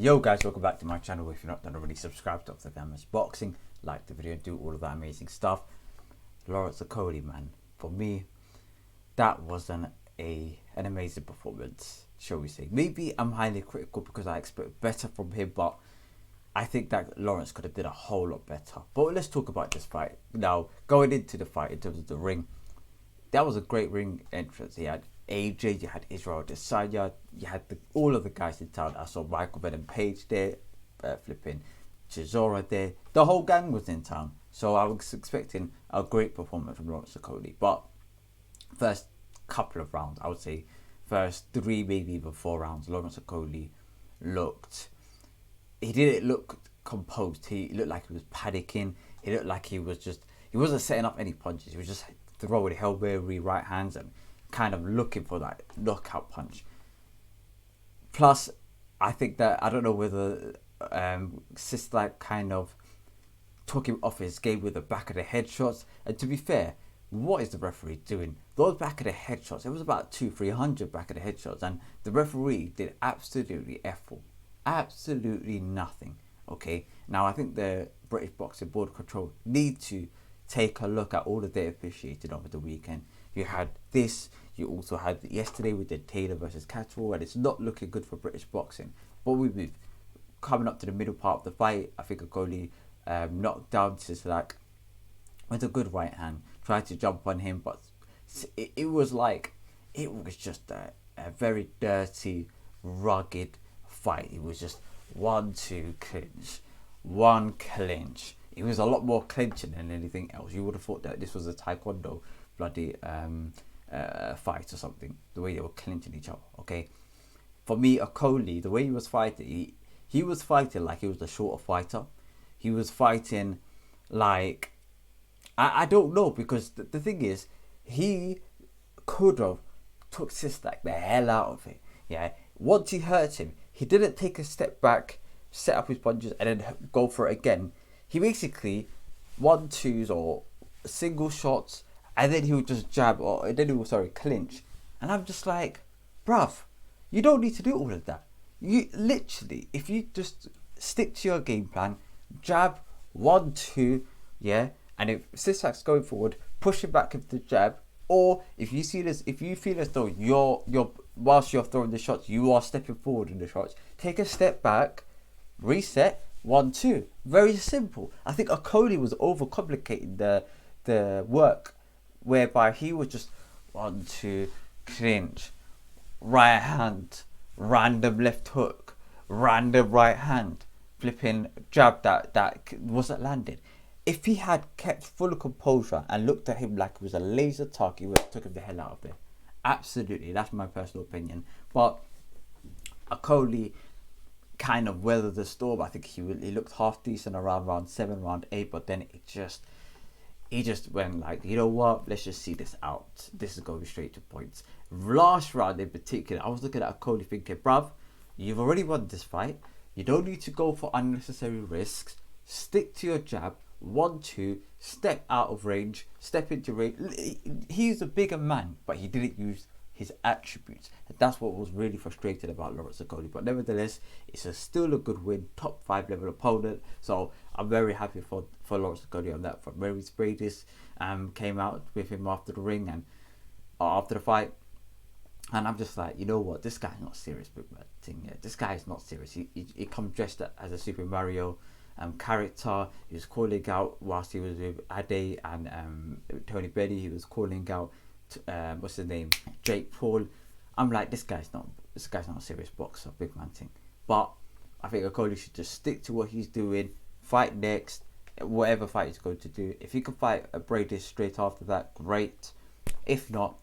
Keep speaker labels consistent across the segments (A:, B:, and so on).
A: Yo guys, welcome back to my channel. If you're not done already, subscribe to the Gamers Boxing, like the video, do all of that amazing stuff. Lawrence Okolie, man, for me, that was an amazing performance, shall we say. Maybe I'm highly critical because I expect better from him, but I think that Lawrence could have did a whole lot better. But let's talk about this fight. Now, going into the fight in terms of the ring, that was a great ring entrance. He had AJ, you had Israel Desanya, you had all of the guys in town. I saw Michael Venom Page there, flipping Chisora there. The whole gang was in town. So I was expecting a great performance from Lawrence Okolie. But first couple of rounds, I would say first 3, maybe even 4 rounds, Lawrence Okolie he didn't look composed. He looked like he was panicking. He looked like he wasn't setting up any punches. He was just throwing Hail Mary right hands and kind of looking for that knockout punch. Plus, I think that, I don't know whether Cieslak kind of took him off his game with the back of the head shots. And to be fair, what is the referee doing? Those back of the head shots, it was about 200-300 back of the head shots, and the referee did absolutely F4. Absolutely nothing. Okay, now I think the British Boxing Board Control need to take a look at all the data officiated over the weekend. You had this, you also had yesterday with the Taylor versus Catterall, and it's not looking good for British boxing. But we've coming up to the middle part of the fight, I think Okolie knocked down Cieslak with a good right hand, tried to jump on him, but it was just a very dirty, rugged fight. It was just 1-2 clinch, 1 clinch. It was a lot more clinching than anything else. You would have thought that this was a taekwondo bloody fight or something, the way they were clinching each other. Okay, for me, Okolie, the way he was fighting, he was fighting like he was a shorter fighter. He was fighting like, I don't know, because the thing is, he could have took Cieslak the hell out of it. Yeah, once he hurt him, he didn't take a step back, set up his punches, and then go for it again. He basically 1-2s or single shots, and then he would just jab, and then he would clinch. And I'm just like, bruv, you don't need to do all of that. You literally, if you just stick to your game plan, jab 1-2, yeah, and if Cieslak's going forward, push him back with the jab. Or if you feel as though you're whilst you're throwing the shots, you are stepping forward in the shots, take a step back, reset, 1-2. Very simple. I think Okolie was overcomplicating the work, whereby he was just 1-2 clinch, right hand, random left hook, random right hand, flipping jab that wasn't landed. If he had kept full composure and looked at him like it was a laser target, he would have took him the hell out of there. Absolutely, that's my personal opinion. But Okolie kind of weathered the storm. I think he looked half decent around round 7, round 8, but then he just went like, you know what, let's just see this out. This is going straight to points. Last round in particular, I was looking at Okolie thinking, bruv, you've already won this fight. You don't need to go for unnecessary risks. Stick to your jab. 1-2, step out of range, step into range. He's a bigger man, but he didn't use his attributes. And that's what was really frustrating about Lawrence Okolie. But nevertheless, it's still a good win, top 5 level opponent. So I'm very happy for Lawrence Okolie on that front. Mary Spradis came out with him after the ring and after the fight. And I'm just like, you know what, this guy's not serious, big man thing. Yeah, this guy is not serious. He comes dressed as a Super Mario character. He was calling out whilst he was with Ade and Tony Benny. He was calling out what's his name, Jake Paul. I'm like, this guy's not a serious boxer, big man thing. But I think Okolie should just stick to what he's doing, fight next, whatever fight he's going to do. If he can fight a Brady straight after that, great. If not,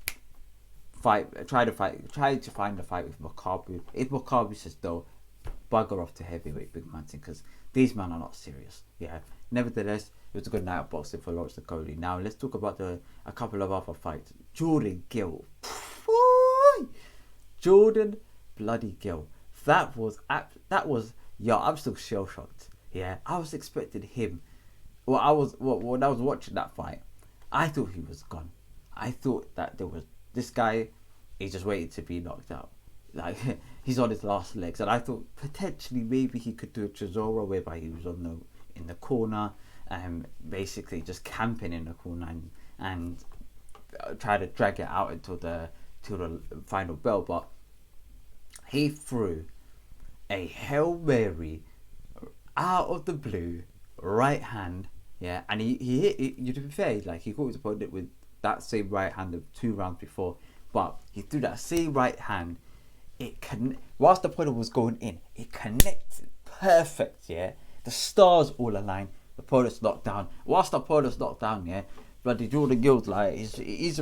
A: try to find a fight with Makabu. If Makabu says though, bugger off to heavyweight, big man thing, because these men are not serious. Yeah. Nevertheless, it was a good night of boxing for Lawrence Okolie. Now let's talk about a couple of other fights. Jordan Gill. Jordan bloody Gill. That was yo, I'm still shell shocked. Yeah. I was expecting him. When I was watching that fight, I thought he was gone. I thought that there was this guy, he just waited to be knocked out. like he's on his last legs, and I thought potentially maybe he could do a Chisora whereby he was in the corner, basically just camping in the corner and try to drag it out until the final bell. But he threw a Hail Mary out of the blue, right hand, yeah, and he hit it. You to be fair, like he caught his opponent with that same right hand of 2 rounds before, but he threw that same right hand. Whilst the opponent was going in, it connected perfect, yeah. The stars all aligned. The opponent's knocked down. Whilst the opponent's knocked down, yeah, bloody Jordan Guild, like he's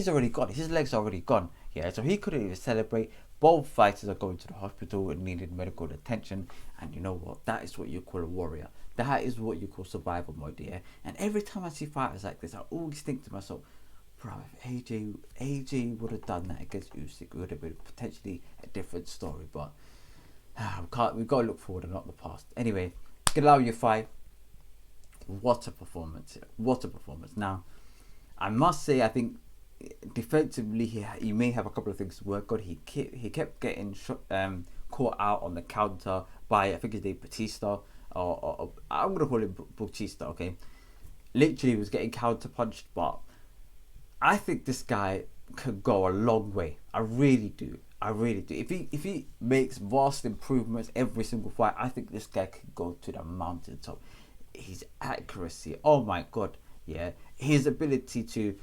A: already gone. His legs are already gone, yeah. So he couldn't even celebrate. Both fighters are going to the hospital and needed medical attention. And you know what? That is what you call a warrior. That is what you call survival mode, yeah. And every time I see fighters like this, I always think to myself, bro, if AJ would have done that against Usyk, it would have been potentially a different story. But we've got to look forward and not the past. Anyway, Galal fight. What a performance! What a performance! Now, I must say, I think defensively he may have a couple of things to work on. He kept getting caught out on the counter by, I think his name Batista, or I'm gonna call him Bautista. Okay, literally was getting counter punched, but I think this guy could go a long way. I really do. I really do. If he makes vast improvements every single fight, I think this guy could go to the mountaintop. His accuracy, oh my god, yeah. His ability to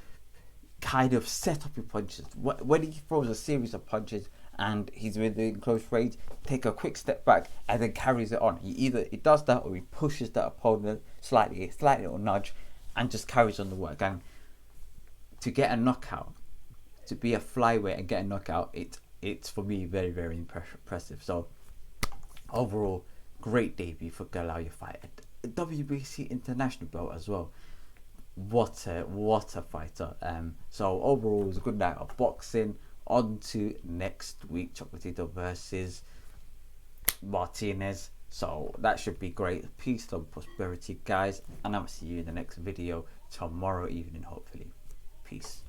A: kind of set up your punches. When he throws a series of punches and he's within close range, take a quick step back and then carries it on. He does that or he pushes that opponent slightly or nudge and just carries on the work. And to get a knockout, to be a flyweight and get a knockout, it's for me very, very impressive. So overall, great debut for Galal fight. WBC international belt as well. What a fighter. So overall, it was a good night of boxing. On to next week, Chocolatito versus Martinez. So that should be great. Peace and prosperity, guys, and I'll see you in the next video tomorrow evening, hopefully. Peace.